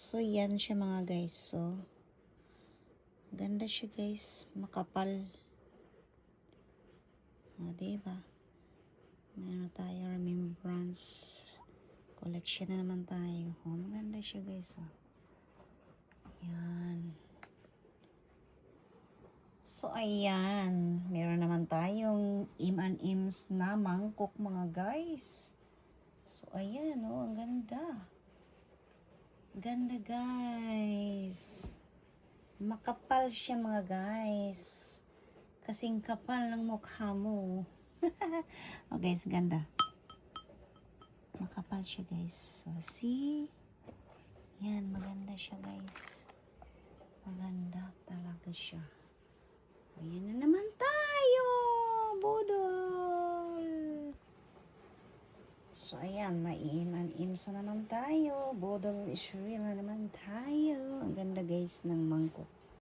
So, yan siya mga guys. So, ganda siya guys. Makapal. O, diba? Meron tayo remembrance. Collection na naman tayo. O, maganda siya guys. O. Yan. So, ayan. Meron naman tayong M&M's na mangkok mga guys. So, ayan o. Ang ganda. Ganda guys. Makapal siya mga guys. Kasing kapal ng mukha mo. Oh guys, ganda. Makapal siya guys. So, see? Yan, maganda siya guys. Maganda talaga siya. Ayan na naman tayo. Budol. So, ayan, may M&M's na naman tayo. Budol is real na naman tayo. Ang ganda guys ng mangkok.